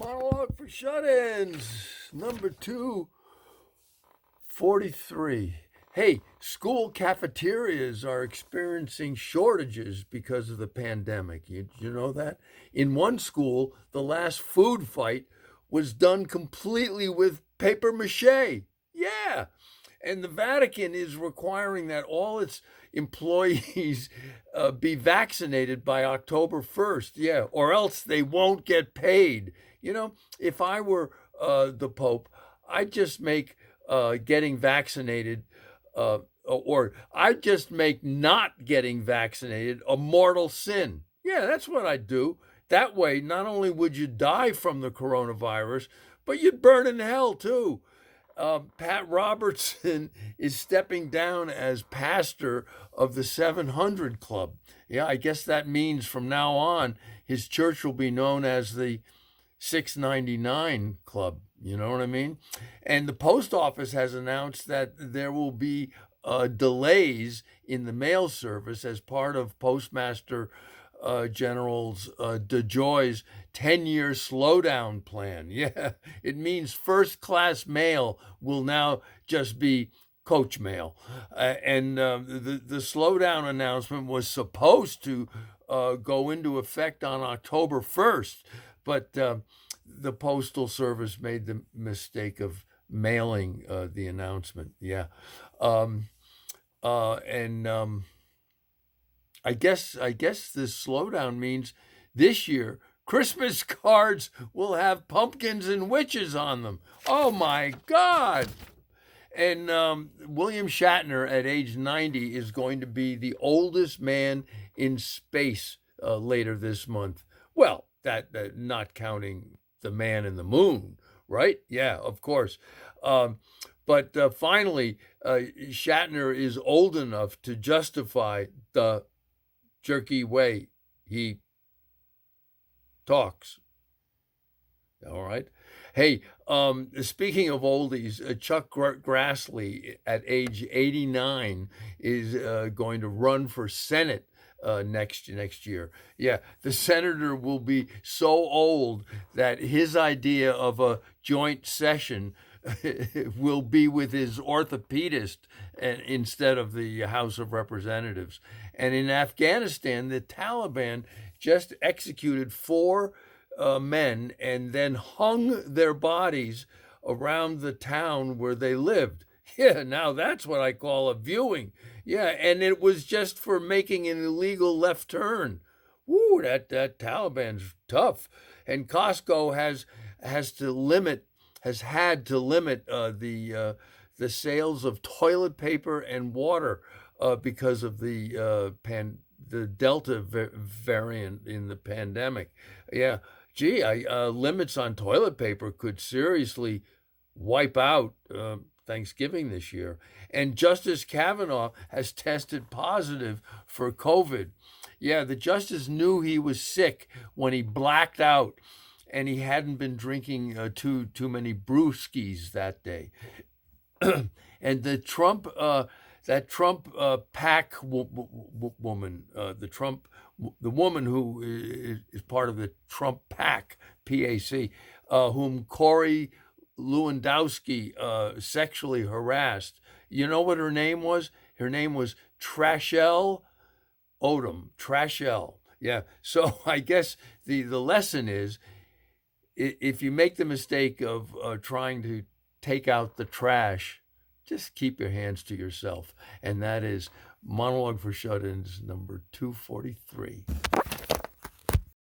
Monologue for Shut-Ins, number 243. Hey, school cafeterias are experiencing shortages because of the pandemic. You know that? In one school, the last food fight was done completely with paper mache. Yeah. And the Vatican is requiring that all its employees be vaccinated by October 1st. Yeah, or else they won't get paid. If I were the Pope, I'd just make getting vaccinated, or I'd just make not getting vaccinated a mortal sin. Yeah, that's what I'd do. That way, not only would you die from the coronavirus, but you'd burn in hell too. Pat Robertson is stepping down as pastor of the 700 Club. Yeah, I guess that means from now on, his church will be known as the 699 Club. You know what I mean? And the post office has announced that there will be delays in the mail service as part of Postmaster General's DeJoy's 10-year slowdown plan. Yeah, it means first class mail will now just be coach mail. And the slowdown announcement was supposed to go into effect on October 1st, but the Postal Service made the mistake of mailing the announcement. Yeah. And I guess this slowdown means this year Christmas cards will have pumpkins and witches on them. Oh my God! And William Shatner, at age 90, is going to be the oldest man in space later this month. Well, that not counting the man in the moon, right? Yeah, of course. But finally, Shatner is old enough to justify the jerky way he talks. All right. Hey, speaking of oldies, Chuck Grassley at age 89 is going to run for Senate next year. Yeah, the senator will be so old that his idea of a joint session will be with his orthopedist instead of the House of Representatives. And in Afghanistan, the Taliban just executed four men and then hung their bodies around the town where they lived. Yeah, now that's what I call a viewing. Yeah, and it was just for making an illegal left turn. Woo, that Taliban's tough. And Costco has had to limit the sales of toilet paper and water because of the Delta variant in the pandemic. Yeah, gee, limits on toilet paper could seriously wipe out Thanksgiving this year. And Justice Kavanaugh has tested positive for COVID. Yeah, the justice knew he was sick when he blacked out, and he hadn't been drinking too many brewskis that day. And the Trump PAC woman, the woman who is part of the Trump PAC, PAC, whom Corey Lewandowski sexually harassed. You know what her name was? Her name was Trashelle Odom. Trashelle. Yeah. So I guess the lesson is, if you make the mistake of trying to take out the trash, just keep your hands to yourself. And that is Monologue for Shut-Ins number 243.